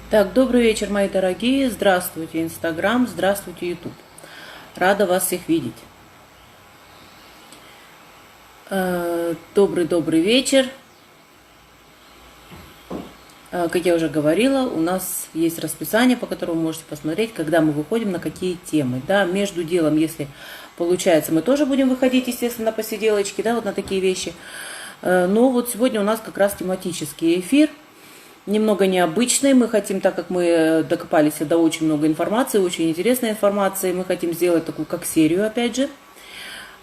Так, добрый вечер, мои дорогие. Здравствуйте, Инстаграм, здравствуйте, Ютуб. Рада вас всех видеть. Добрый вечер. Как я уже говорила, у нас есть расписание, по которому вы можете посмотреть, когда мы выходим, на какие темы. Да, между делом, если получается, мы тоже будем выходить, естественно, на посиделочки, да, вот на такие вещи. Но вот сегодня у нас как раз тематический эфир. Немного необычный. Мы хотим, так как мы докопались до очень много информации, очень интересной информации, мы хотим сделать такую как серию, опять же,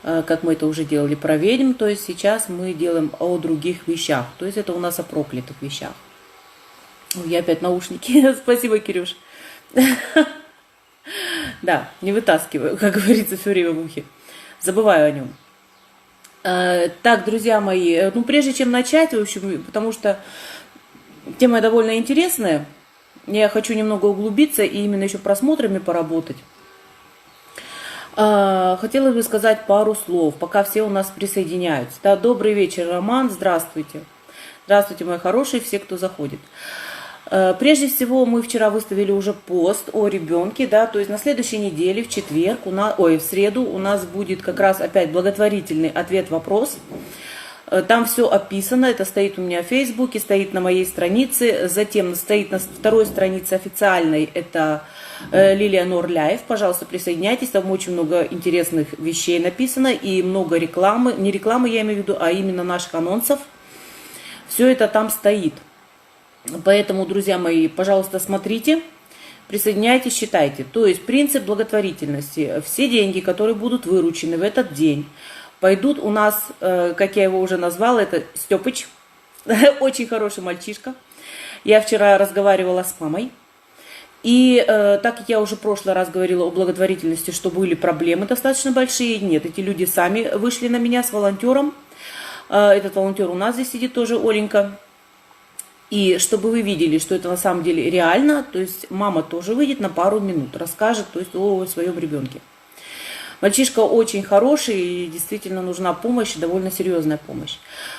как мы это уже делали про ведьм. То есть сейчас мы делаем о других вещах. То есть это у нас о проклятых вещах. Я опять наушники. Спасибо, Кирюш. Да, не вытаскиваю, как говорится, все время в ухе. Забываю о нем. Так, друзья мои, ну прежде чем начать, в общем, потому что тема довольно интересная. Я хочу немного углубиться и именно еще просмотрами поработать. Хотела бы сказать пару слов, пока все у нас присоединяются. Да, добрый вечер, Роман, здравствуйте. Здравствуйте, мои хорошие, все, кто заходит. Прежде всего, мы вчера выставили уже пост о ребенке, да, то есть на следующей неделе, в четверг, в среду у нас будет как раз опять благотворительный ответ-вопрос. Там все описано, это стоит у меня в Фейсбуке, стоит на моей странице, затем стоит на второй странице официальной, это Лилия Норляев, пожалуйста, присоединяйтесь, там очень много интересных вещей написано и много рекламы, не рекламы я имею в виду, а именно наших анонсов, все это там стоит. Поэтому, друзья мои, пожалуйста, смотрите, присоединяйтесь, читайте. То есть принцип благотворительности, все деньги, которые будут выручены в этот день, пойдут у нас, как я его уже назвала, это Степыч, очень хороший мальчишка. Я вчера разговаривала с мамой. И так как я уже в прошлый раз говорила о благотворительности, что были проблемы достаточно большие, нет, эти люди сами вышли на меня с волонтером. Этот волонтер у нас здесь сидит тоже, Оленька. И чтобы вы видели, что это на самом деле реально, то есть мама тоже выйдет на пару минут, расскажет, то есть о своем ребенке. Мальчишка очень хороший, и действительно нужна помощь, довольно серьезная помощь.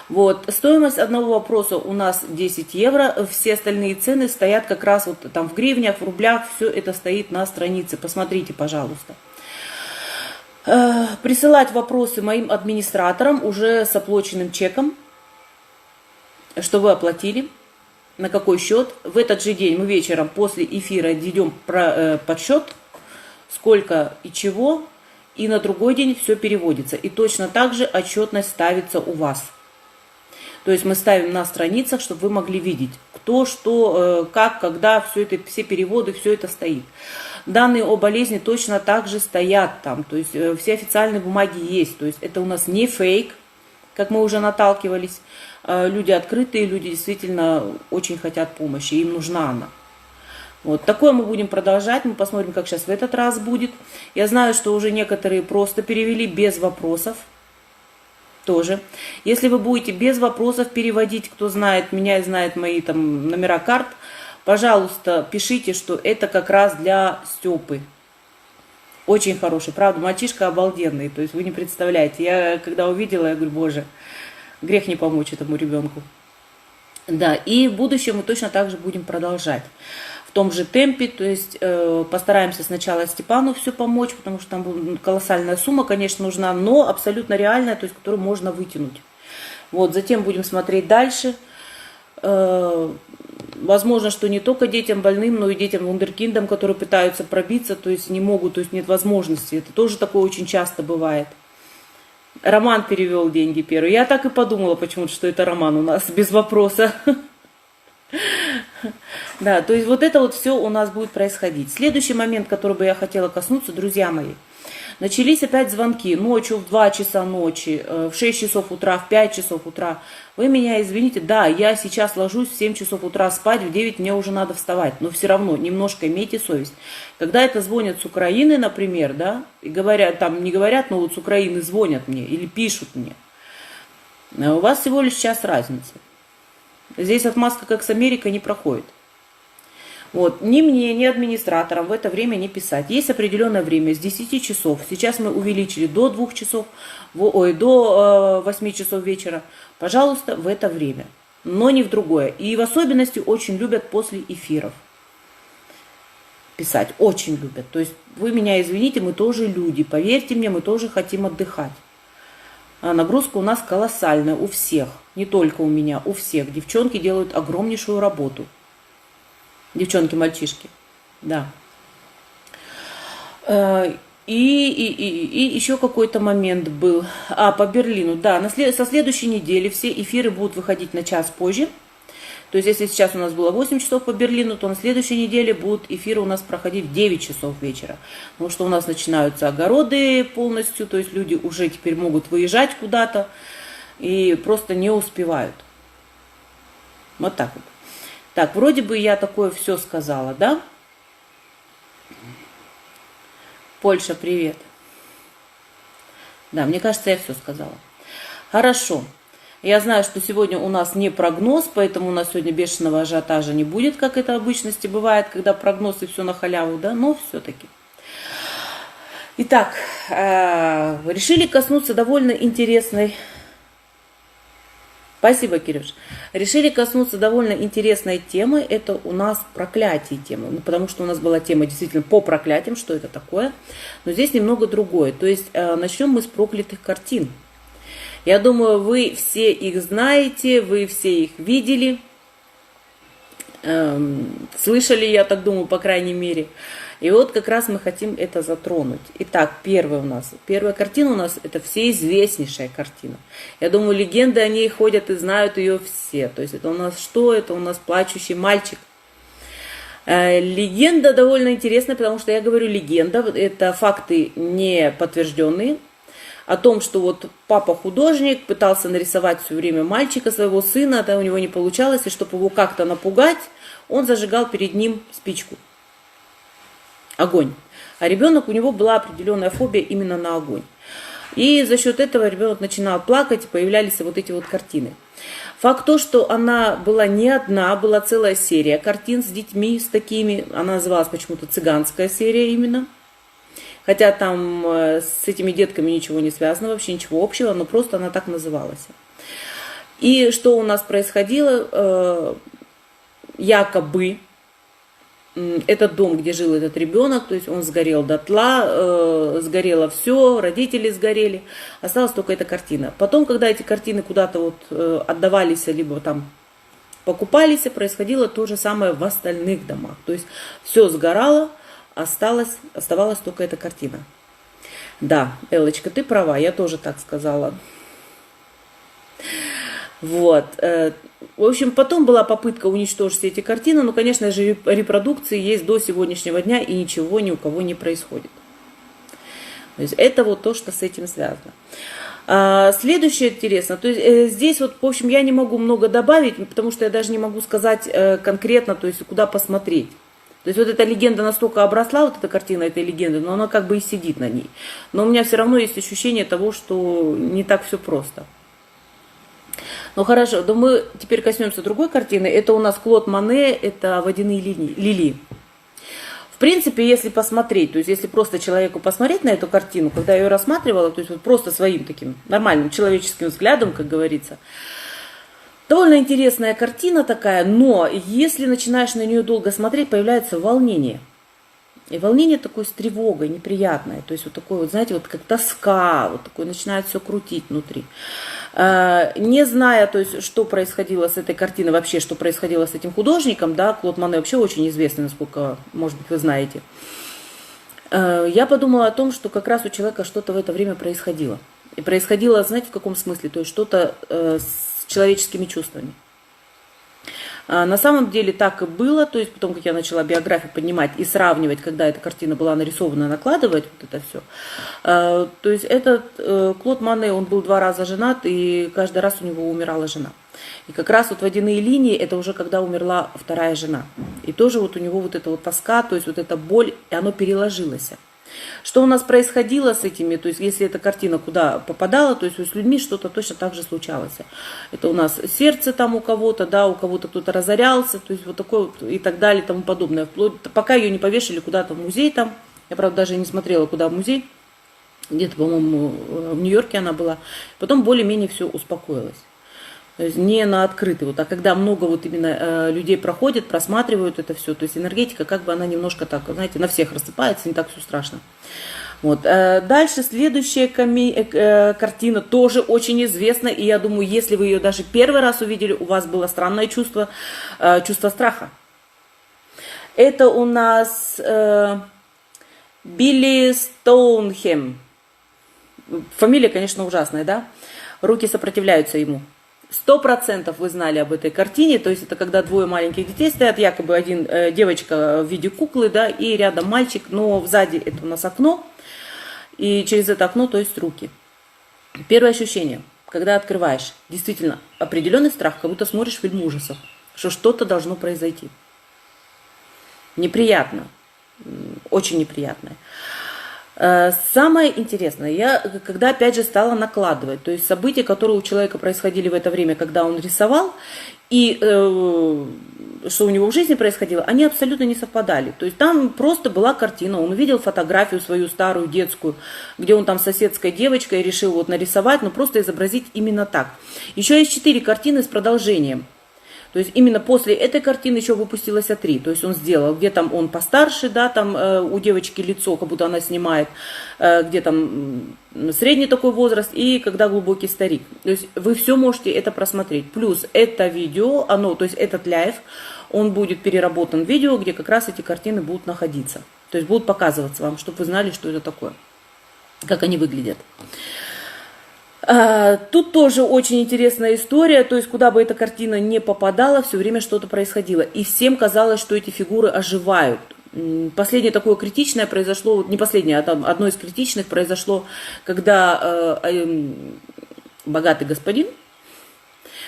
Вот. Стоимость одного вопроса у нас 10 евро, все остальные цены стоят как раз вот там в гривнях, в рублях, все это стоит на странице, посмотрите, пожалуйста. Присылать вопросы моим администраторам уже с оплаченным чеком, что вы оплатили, на какой счет. В этот же день мы вечером после эфира ведем подсчет, сколько и чего. И на другой день все переводится. И точно так же отчетность ставится у вас. То есть мы ставим на страницах, чтобы вы могли видеть, кто, что, как, когда, все это, все переводы, все это стоит. Данные о болезни точно так же стоят там. То есть все официальные бумаги есть. То есть это у нас не фейк, как мы уже наталкивались. Люди открытые, люди действительно очень хотят помощи, им нужна она. Вот такое мы будем продолжать, мы посмотрим, как сейчас в этот раз будет. Я знаю, что уже некоторые просто перевели без вопросов тоже. Если вы будете без вопросов переводить, кто знает меня и знает мои там номера карт, пожалуйста, пишите, что это как раз для Степы. Очень хороший, правда, мальчишка обалденный, то есть вы не представляете. Я когда увидела, я говорю, боже, грех не помочь этому ребенку. Да, и в будущем мы точно так же будем продолжать. В том же темпе, то есть постараемся сначала Степану все помочь, потому что там колоссальная сумма, конечно, нужна, но абсолютно реальная, то есть которую можно вытянуть. Вот, затем будем смотреть дальше. Возможно, что не только детям больным, но и детям вундеркиндам, которые пытаются пробиться, то есть не могут, то есть нет возможности. Это тоже такое очень часто бывает. Роман перевел деньги первый. Я так и подумала почему-то, что это Роман у нас, без вопроса. Да, то есть вот это вот все у нас будет происходить. Следующий момент, который бы я хотела коснуться, друзья мои. Начались опять звонки ночью в 2 часа ночи, в 6 часов утра, в 5 часов утра. Вы меня извините, да, я сейчас ложусь в 7 часов утра спать, в 9 мне уже надо вставать, но все равно немножко имейте совесть. Когда это звонят с Украины, например, да, и говорят, там не говорят, но вот с Украины звонят мне или пишут мне, у вас всего лишь час разницы. Здесь отмазка как с Америкой не проходит. Вот. Ни мне, ни администраторам в это время не писать. Есть определенное время с 10 часов. Сейчас мы увеличили до 2 часов, до 8 часов вечера. Пожалуйста, в это время, но не в другое. И в особенности очень любят после эфиров. писать, очень любят. То есть вы меня извините, мы тоже люди, поверьте мне, мы тоже хотим отдыхать. А нагрузка у нас колоссальная у всех, не только у меня, у всех. Девчонки делают огромнейшую работу. Девчонки, мальчишки, да. И еще какой-то момент был. По Берлину, да, со следующей недели все эфиры будут выходить на час позже. То есть, если сейчас у нас было 8 часов по Берлину, то на следующей неделе будут эфиры у нас проходить в 9 часов вечера. Потому что у нас начинаются огороды полностью, то есть люди уже теперь могут выезжать куда-то и просто не успевают. Вот так вот. Так, вроде бы я такое все сказала, да? Польша, привет. Да, мне кажется, я все сказала. Хорошо. Я знаю, что сегодня у нас не прогноз, поэтому у нас сегодня бешеного ажиотажа не будет, как это обычности бывает, когда прогноз и все на халяву, да, но все-таки. Итак, решили коснуться довольно интересной... Спасибо, Кирюш. Решили коснуться довольно интересной темы, это у нас проклятие темы, потому что у нас была тема действительно по проклятиям, что это такое, но здесь немного другое, то есть начнем мы с проклятых картин. Я думаю, вы все их знаете, вы все их видели, слышали, я так думаю, по крайней мере. И вот как раз мы хотим это затронуть. Итак, первая картина у нас, это всеизвестнейшая картина. Я думаю, легенды о ней ходят и знают ее все. То есть это у нас что? Это у нас плачущий мальчик. Легенда довольно интересная, потому что я говорю легенда, это факты не подтвержденные. О том, что вот папа художник, пытался нарисовать все время мальчика, своего сына, это у него не получалось, и чтобы его как-то напугать, он зажигал перед ним спичку. Огонь. А ребенок, у него была определенная фобия именно на огонь. И за счет этого ребенок начинал плакать, и появлялись вот эти вот картины. Факт то, что она была не одна, была целая серия картин с детьми, с такими, она называлась почему-то цыганская серия именно. Хотя там с этими детками ничего не связано, вообще ничего общего, но просто она так называлась. И что у нас происходило? Якобы этот дом, где жил этот ребенок, то есть он сгорел дотла, сгорело все, родители сгорели, осталась только эта картина. Потом, когда эти картины куда-то вот отдавались, либо там покупались, происходило то же самое в остальных домах. То есть все сгорало, оставалась только эта картина. Да, Эллочка, ты права, я тоже так сказала. Вот. В общем, потом была попытка уничтожить эти картины, но, конечно же, репродукции есть до сегодняшнего дня, и ничего ни у кого не происходит. То есть это вот то, что с этим связано. Следующее интересно, то есть здесь вот, в общем, я не могу много добавить, потому что я даже не могу сказать конкретно, то есть куда посмотреть. То есть вот эта легенда настолько обросла, вот эта картина этой легенды, но она как бы и сидит на ней. Но у меня все равно есть ощущение того, что не так все просто. Ну хорошо, но мы теперь коснемся другой картины. Это у нас Клод Моне, это водяные лилии. В принципе, если посмотреть, то есть если просто человеку посмотреть на эту картину, когда я ее рассматривала, то есть вот просто своим таким нормальным человеческим взглядом, как говорится, довольно интересная картина такая, но если начинаешь на нее долго смотреть, появляется волнение. И волнение такое с тревогой, неприятное. То есть вот такое вот, знаете, вот как тоска, вот такое начинает все крутить внутри. Не зная, то есть, что происходило с этой картиной, вообще, что происходило с этим художником, да, Клод Моне вообще очень известный, насколько, может быть, вы знаете. Я подумала о том, что как раз у человека что-то в это время происходило. И происходило, знаете, в каком смысле? То есть что-то с человеческими чувствами. На самом деле так и было, то есть потом, как я начала биографию поднимать и сравнивать, когда эта картина была нарисована, накладывать вот это все, то есть этот Клод Моне, он был 2 раза женат, и каждый раз у него умирала жена. И как раз вот водяные линии, это уже когда умерла 2-я жена. И тоже вот у него вот эта вот тоска, то есть вот эта боль, и оно переложилось. Что у нас происходило с этими, то есть если эта картина куда попадала, то есть с людьми что-то точно так же случалось. Это у нас сердце там у кого-то, да, у кого-то кто-то разорялся, то есть вот такое вот и так далее, и тому подобное. Вплоть, пока ее не повешали куда-то в музей там, я, правда, даже не смотрела, куда в музей, где-то, по-моему, в Нью-Йорке она была. Потом более-менее все успокоилось. То есть не на открытый. Вот, а когда много вот именно людей проходит, просматривают это все, то есть энергетика как бы она немножко так, знаете, на всех рассыпается, не так все страшно. Вот. Дальше следующая картина тоже очень известна, и я думаю, если вы ее даже первый раз увидели, у вас было странное чувство, чувство страха. Это у нас Билли Стоунхем. Фамилия, конечно, ужасная, да? Руки сопротивляются ему. 100% вы знали об этой картине, то есть это когда двое маленьких детей стоят, якобы девочка в виде куклы, да, и рядом мальчик, но сзади это у нас окно, и через это окно, то есть руки. Первое ощущение, когда открываешь, действительно определенный страх, как будто смотришь фильм ужасов, что что-то должно произойти. Неприятно, очень неприятно. Самое интересное, я когда опять же стала накладывать, то есть события, которые у человека происходили в это время, когда он рисовал, и что у него в жизни происходило, они абсолютно не совпадали. То есть там просто была картина, он увидел фотографию свою старую детскую, где он там с соседской девочкой решил вот нарисовать, но просто изобразить именно так. Еще есть 4 картины с продолжением. То есть именно после этой картины еще выпустилось 3. То есть он сделал, где там он постарше, да, там у девочки лицо, как будто она снимает, где там средний такой возраст и когда глубокий старик. То есть вы все можете это просмотреть. Плюс это видео, то есть этот лайв, он будет переработан в видео, где как раз эти картины будут находиться. То есть будут показываться вам, чтобы вы знали, что это такое, как они выглядят. Тут тоже очень интересная история, то есть куда бы эта картина не попадала, все время что-то происходило. И всем казалось, что эти фигуры оживают. Последнее такое критичное произошло, не последнее, а одно из критичных произошло, когда богатый господин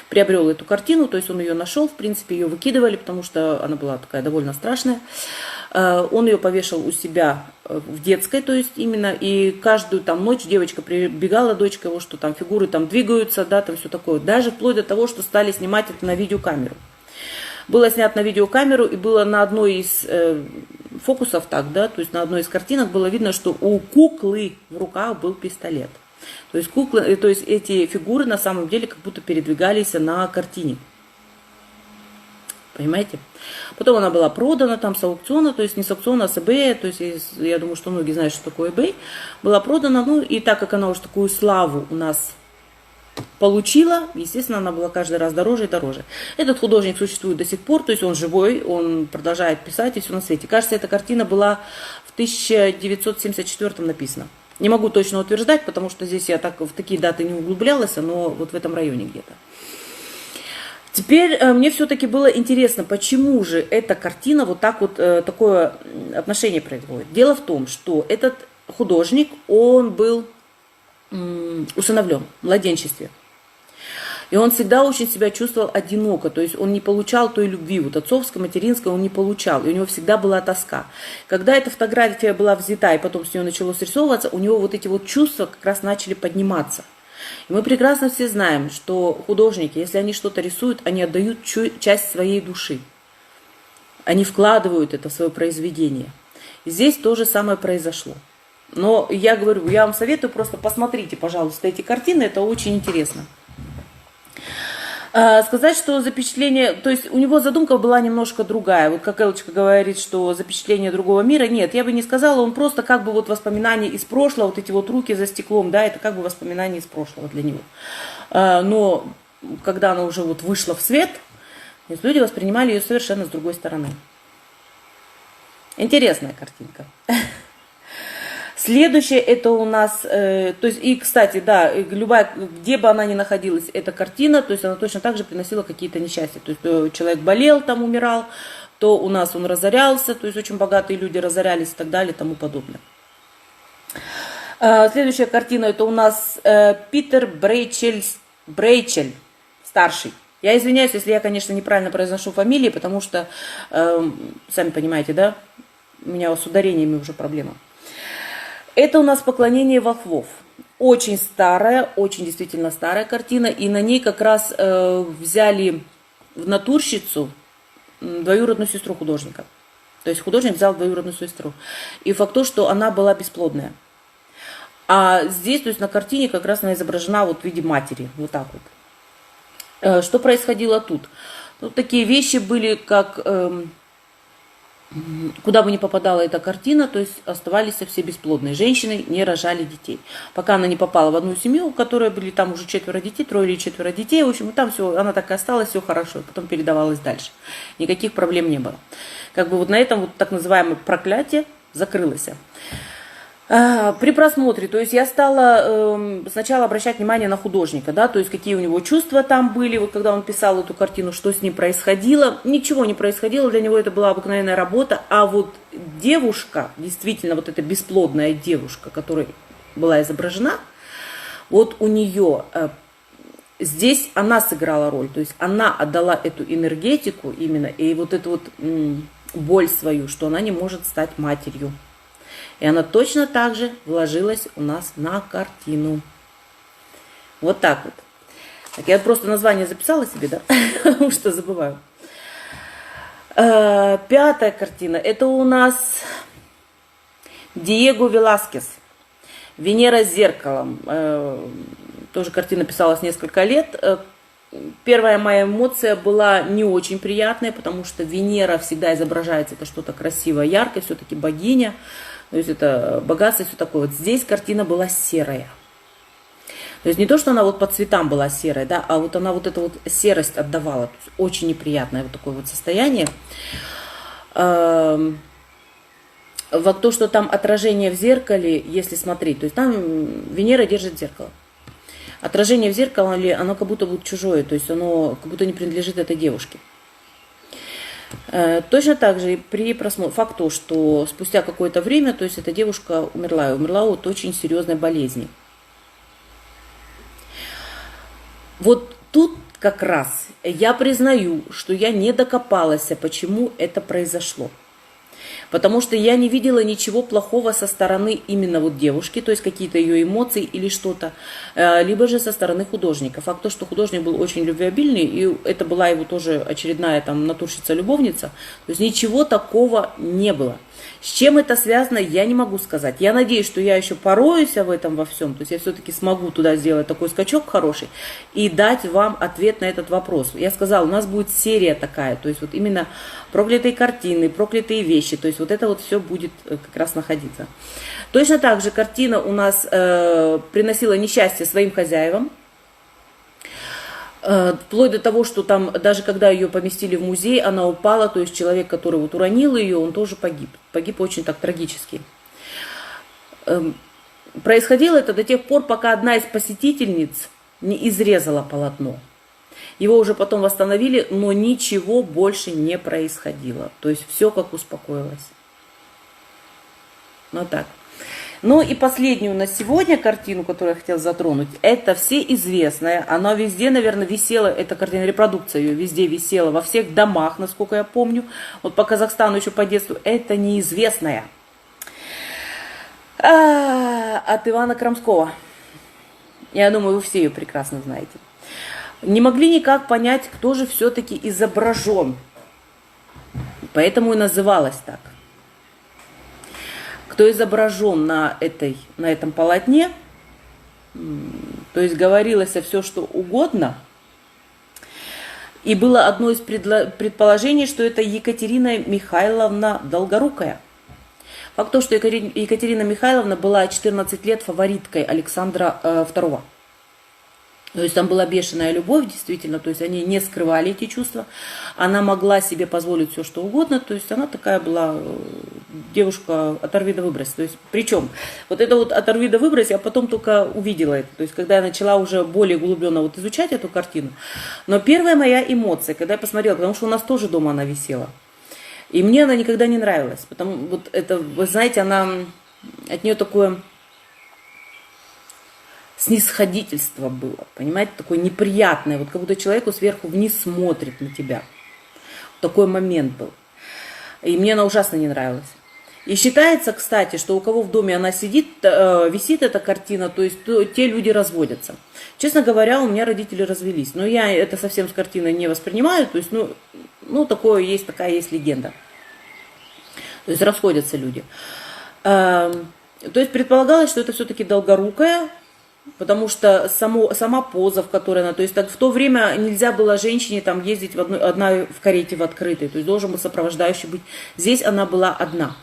приобрел эту картину, то есть он ее нашел, в принципе, ее выкидывали, потому что она была такая довольно страшная. Он ее повешал у себя в детской, то есть именно, и каждую там ночь девочка прибегала, дочка его, что там фигуры там двигаются, да, там все такое. Даже вплоть до того, что стали снимать это на видеокамеру. Было снято на видеокамеру, и было на одной из фокусов так, да, то есть на одной из картинок было видно, что у куклы в руках был пистолет. То есть эти фигуры на самом деле как будто передвигались на картине. Понимаете? Потом она была продана там с аукциона, то есть не с аукциона, а с eBay, то есть я думаю, что многие знают, что такое eBay. Была продана, и так как она уже такую славу у нас получила, естественно, она была каждый раз дороже и дороже. Этот художник существует до сих пор, то есть он живой, он продолжает писать и все на свете. Кажется, эта картина была в 1974 написана. Не могу точно утверждать, потому что здесь я так в такие даты не углублялась, но вот в этом районе где-то. Теперь мне все-таки было интересно, почему же эта картина вот так вот такое отношение производит. Дело в том, что этот художник, он был усыновлен в младенчестве. И он всегда очень себя чувствовал одиноко, то есть он не получал той любви, вот отцовской, материнской он не получал, и у него всегда была тоска. Когда эта фотография была взята, и потом с нее начало срисовываться, у него вот эти вот чувства как раз начали подниматься. И мы прекрасно все знаем, что художники, если они что-то рисуют, они отдают часть своей души. Они вкладывают это в свое произведение. И здесь то же самое произошло. Но я говорю, я вам советую, просто посмотрите, пожалуйста, эти картины, это очень интересно. Сказать, что запечатление, то есть у него задумка была немножко другая. Вот как Элочка говорит, что запечатление другого мира, нет, я бы не сказала, он просто как бы вот воспоминания из прошлого, вот эти вот руки за стеклом, да, это как бы воспоминания из прошлого для него. Но когда она уже вот вышла в свет, люди воспринимали ее совершенно с другой стороны. Интересная картинка. Следующее это у нас, то есть и, кстати, да, любая, где бы она ни находилась, эта картина, то есть она точно так же приносила какие-то несчастья. То есть то человек болел, там умирал, то у нас он разорялся, то есть очень богатые люди разорялись и так далее и тому подобное. Следующая картина это у нас Питер Брейчель, старший. Я извиняюсь, если я, конечно, неправильно произношу фамилии, потому что, сами понимаете, да, у меня с ударениями уже проблема. Это у нас поклонение волхвов. Очень старая, очень действительно старая картина. И на ней как раз взяли в натурщицу двоюродную сестру художника. То есть художник взял двоюродную сестру. И факт то, что она была бесплодная. А здесь, то есть на картине как раз она изображена вот в виде матери. Вот так вот. Что происходило тут? Тут такие вещи были, как куда бы ни попадала эта картина, то есть оставались все бесплодные. Женщины не рожали детей. Пока она не попала в одну семью, у которой были там уже 4 детей, 3 или 4 детей, в общем, там все, она так и осталась, все хорошо, потом передавалось дальше. Никаких проблем не было. Как бы вот на этом вот так называемое проклятие закрылось. При просмотре, то есть я стала сначала обращать внимание на художника, да, то есть какие у него чувства там были, вот когда он писал эту картину, что с ним происходило. Ничего не происходило, для него это была обыкновенная работа, а вот девушка, действительно вот эта бесплодная девушка, которая была изображена, вот у нее здесь она сыграла роль, то есть она отдала эту энергетику именно, и вот эту вот боль свою, что она не может стать матерью. И она точно так же вложилась у нас на картину. Вот так вот. Так, я просто название записала себе, да? Потому что забываю. 5-я картина. Это у нас Диего Веласкес. «Венера с зеркалом». Тоже картина писалась несколько лет. Первая моя эмоция была не очень приятная, потому что Венера всегда изображается, это что-то красивое, яркое, все-таки богиня. То есть это богатство и все такое. Вот здесь картина была серая. То есть не то, что она вот по цветам была серая, да, а вот она вот эту вот серость отдавала. То есть очень неприятное вот такое вот состояние. Вот то, что там отражение в зеркале, если смотреть, то есть там Венера держит зеркало. Отражение в зеркале, оно как будто будет чужое, то есть оно как будто не принадлежит этой девушке. Точно так же при просмотре, факт то, что спустя какое-то время, то есть эта девушка умерла, и умерла от очень серьезной болезни. Вот тут как раз я признаю, что я не докопалась, почему это произошло. Потому что я не видела ничего плохого со стороны именно вот девушки, то есть какие-то ее эмоции или что-то, либо же со стороны художника. Факт то, что художник был очень любвеобильный, и это была его тоже очередная там натурщица-любовница, то есть ничего такого не было. С чем это связано, я не могу сказать. Я надеюсь, что я еще пороюсь в этом во всем, то есть я все-таки смогу туда сделать такой скачок хороший и дать вам ответ на этот вопрос. Я сказала, у нас будет серия такая, то есть вот именно проклятые картины, проклятые вещи, то есть вот это вот все будет как раз находиться. Точно так же картина у нас приносила несчастье своим хозяевам. Вплоть до того, что там, даже когда ее поместили в музей, она упала, то есть человек, который вот уронил ее, он тоже погиб. Погиб очень так трагически. Происходило это до тех пор, пока одна из посетительниц не изрезала полотно. Его уже потом восстановили, но ничего больше не происходило. То есть все как успокоилось. Ну так. Ну и последнюю на сегодня картину, которую я хотела затронуть, это всеизвестная. Она везде, наверное, висела, эта картина, репродукция ее везде висела, во всех домах, насколько я помню. Вот по Казахстану еще по детству. Это неизвестная. От Ивана Крамского. Я думаю, вы все ее прекрасно знаете. Не могли никак понять, кто же все-таки изображен. Поэтому и называлась так. Кто изображен на этом полотне, то есть говорилось все, что угодно. И было одно из предположений, что это Екатерина Михайловна Долгорукая. Факт то, что Екатерина Михайловна была 14 лет фавориткой Александра II. То есть там была бешеная любовь, действительно, то есть они не скрывали эти чувства. Она могла себе позволить все, что угодно, то есть она такая была девушка оторви да выбрось. То есть, причем, вот это вот оторви да выбрось, я потом только увидела это. То есть, когда я начала уже более углубленно вот изучать эту картину. Но первая моя эмоция, когда я посмотрела, потому что у нас тоже дома она висела, и мне она никогда не нравилась. Потому вот это, вы знаете, она от нее такое снисходительство было, понимаете, такое неприятное, вот как будто человеку сверху вниз смотрит на тебя. Такой момент был. И мне она ужасно не нравилась. И считается, кстати, что у кого в доме она сидит, висит эта картина, то есть те люди разводятся. Честно говоря, у меня родители развелись, но я это совсем с картиной не воспринимаю, то есть, такая есть легенда. То есть расходятся люди. То есть предполагалось, что это все-таки Долгорукая, Потому что сама поза, в которой она, то есть так, в то время нельзя было женщине там ездить одна в карете в открытой, то есть должен был сопровождающий быть. Здесь она была одна.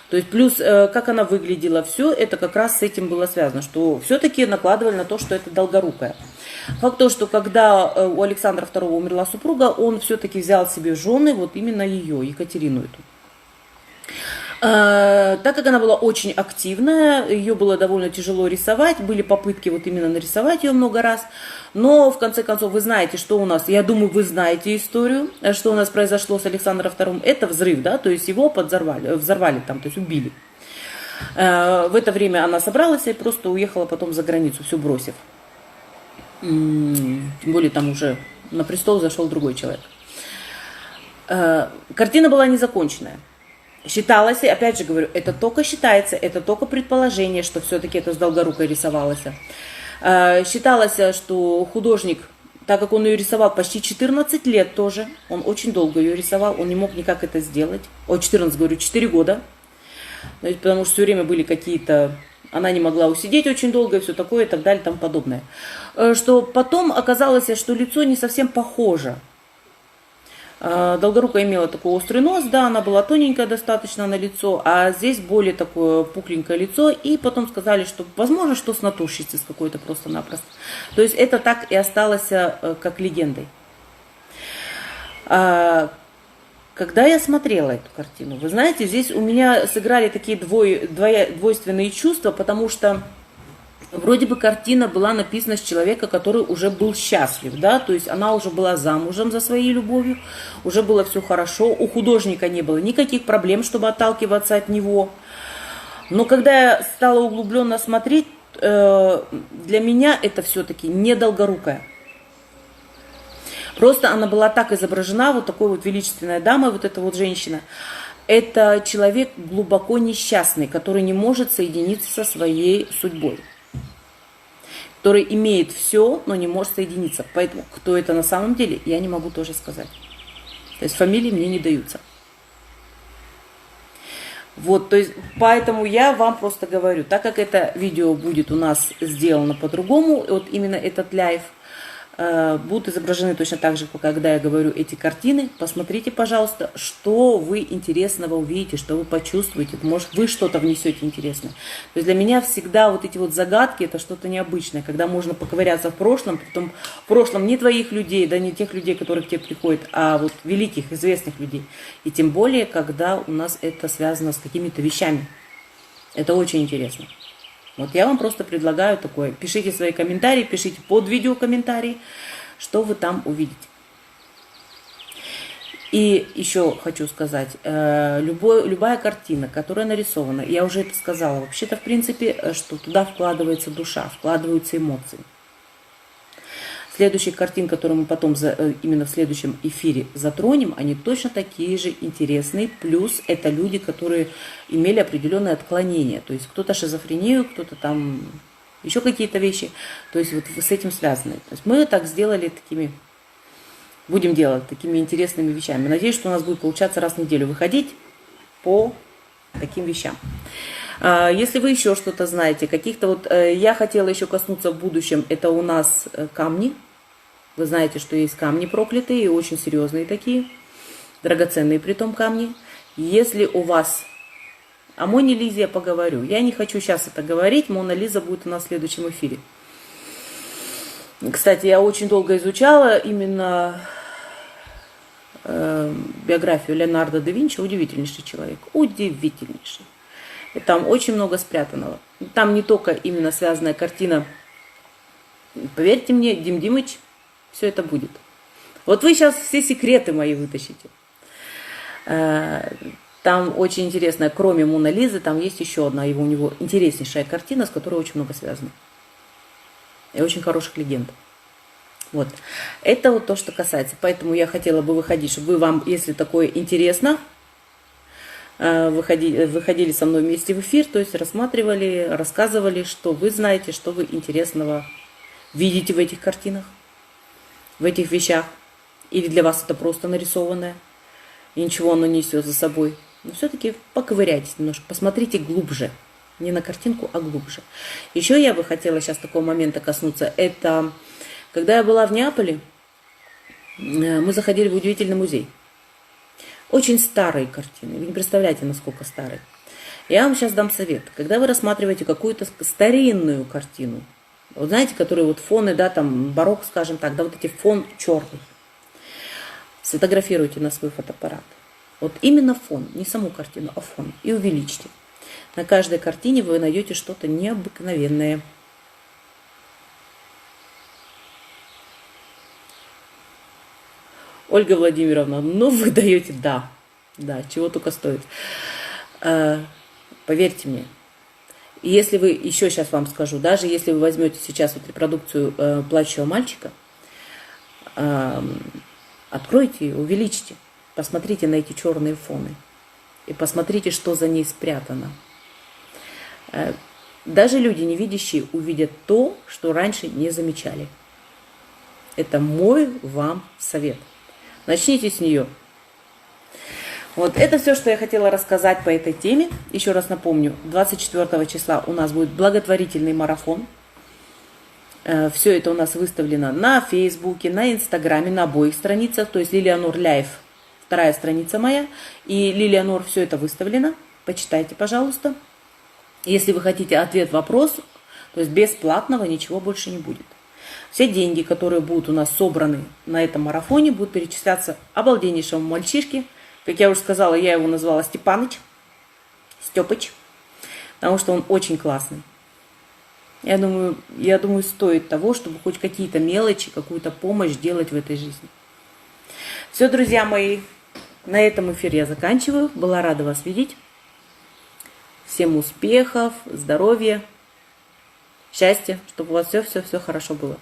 То есть плюс, как она выглядела, все это как раз с этим было связано, что все-таки накладывали на то, что это долгорукая. Факт то, что когда у Александра II умерла супруга, он все-таки взял себе в жены вот именно ее, Екатерину эту. Так как она была очень активная, ее было довольно тяжело рисовать, были попытки вот именно нарисовать ее много раз, но в конце концов вы знаете, что у нас, я думаю, вы знаете историю, что у нас произошло с Александром II, это взрыв, да, то есть его взорвали там, то есть убили. В это время она собралась и просто уехала потом за границу, все бросив. Тем более там уже на престол зашел другой человек. Картина была незаконченная. Считалось, опять же говорю, это только считается, это только предположение, что все-таки это с Долгорукой рисовалось. Считалось, что художник, так как он ее рисовал почти 14 лет тоже, он очень долго ее рисовал, он не мог никак это сделать. 14, говорю, 4 года. Потому что все время были какие-то... Она не могла усидеть очень долго и все такое и так далее и тому подобное. Что потом оказалось, что лицо не совсем похоже. Долгорукая имела такой острый нос, да, она была тоненькая достаточно на лицо, а здесь более такое пухленькое лицо, и потом сказали, что возможно, что с натурщицей с какой-то просто-напросто. То есть это так и осталось как легендой. Когда я смотрела эту картину, вы знаете, здесь у меня сыграли такие двойственные чувства, потому что вроде бы картина была написана с человека, который уже был счастлив, да, то есть она уже была замужем за своей любовью, уже было все хорошо, у художника не было никаких проблем, чтобы отталкиваться от него. Но когда я стала углубленно смотреть, для меня это все-таки не Долгорукая. Просто она была так изображена, вот такой вот величественная дама, вот эта вот женщина. Это человек глубоко несчастный, который не может соединиться со своей судьбой, который имеет все, но не может соединиться. Поэтому кто это на самом деле, я не могу тоже сказать. То есть фамилии мне не даются. Вот, то есть, поэтому я вам просто говорю, так как это видео будет у нас сделано по-другому, вот именно этот лайв, будут изображены точно так же, как когда я говорю эти картины. Посмотрите, пожалуйста, что вы интересного увидите, что вы почувствуете. Может, вы что-то внесете интересное. То есть для меня всегда вот эти вот загадки, это что-то необычное, когда можно поковыряться в прошлом, притом в прошлом не твоих людей, да не тех людей, которые к тебе приходят, а вот великих, известных людей. И тем более, когда у нас это связано с какими-то вещами. Это очень интересно. Вот я вам просто предлагаю такое. Пишите свои комментарии, пишите под видео комментарии, что вы там увидите. И еще хочу сказать, любая картина, которая нарисована, я уже это сказала, вообще-то в принципе, что туда вкладывается душа, вкладываются эмоции. Следующие картины, которые мы потом именно в следующем эфире затронем, они точно такие же интересные. Плюс это люди, которые имели определенные отклонения. То есть кто-то шизофрению, кто-то там еще какие-то вещи. То есть вот с этим связаны. То есть мы так сделали такими, будем делать такими интересными вещами. Надеюсь, что у нас будет получаться раз в неделю выходить по таким вещам. Если вы еще что-то знаете, каких-то вот, я хотела еще коснуться в будущем, это у нас камни. Вы знаете, что есть камни проклятые, очень серьезные такие, драгоценные притом камни. Если у вас, о Моне Лизе я поговорю, я не хочу сейчас это говорить, Мона Лиза будет у нас в следующем эфире. Кстати, я очень долго изучала именно биографию Леонардо да Винчи, удивительнейший человек, удивительнейший. И там очень много спрятанного. Там не только именно связанная картина. Поверьте мне, Дим Димыч, все это будет. Вот вы сейчас все секреты мои вытащите. Там очень интересная, кроме Моны Лизы, там есть еще одна у него интереснейшая картина, с которой очень много связано. И очень хороших легенд. Вот. Это вот то, что касается. Поэтому я хотела бы выходить, чтобы вам, если такое интересно, выходили со мной вместе в эфир, то есть рассматривали, рассказывали, что вы знаете, что вы интересного видите в этих картинах, в этих вещах. Или для вас это просто нарисованное, и ничего оно не несет за собой. Но все-таки поковыряйтесь немножко, посмотрите глубже. Не на картинку, а глубже. Еще я бы хотела сейчас такого момента коснуться. Это когда я была в Неаполе, мы заходили в удивительный музей. Очень старые картины. Вы не представляете, насколько старые. Я вам сейчас дам совет. Когда вы рассматриваете какую-то старинную картину, вот знаете, которые вот фоны, да, там барокко, скажем так, да, вот эти фон черный, сфотографируйте на свой фотоаппарат. Вот именно фон, не саму картину, а фон. И увеличьте. На каждой картине вы найдете что-то необыкновенное. Ольга Владимировна, ну вы даете, да, чего только стоит. Поверьте мне, если вы, еще сейчас вам скажу, даже если вы возьмете сейчас вот репродукцию плачущего мальчика, откройте ее, увеличьте, посмотрите на эти черные фоны и посмотрите, что за ней спрятано. Даже люди невидящие увидят то, что раньше не замечали. Это мой вам совет. Начните с нее. Вот это все, что я хотела рассказать по этой теме. Еще раз напомню, 24 числа у нас будет благотворительный марафон. Все это у нас выставлено на Фейсбуке, на Инстаграме, на обоих страницах. То есть Лилианор Лайф, вторая страница моя. И Лилианор, все это выставлено. Почитайте, пожалуйста. Если вы хотите ответ-вопрос, то есть бесплатного ничего больше не будет. Все деньги, которые будут у нас собраны на этом марафоне, будут перечисляться обалденнейшему мальчишке. Как я уже сказала, я его назвала Степаныч, Степыч, потому что он очень классный. Я думаю, стоит того, чтобы хоть какие-то мелочи, какую-то помощь делать в этой жизни. Все, друзья мои, на этом эфир я заканчиваю. Была рада вас видеть. Всем успехов, здоровья, счастья, чтобы у вас все хорошо было.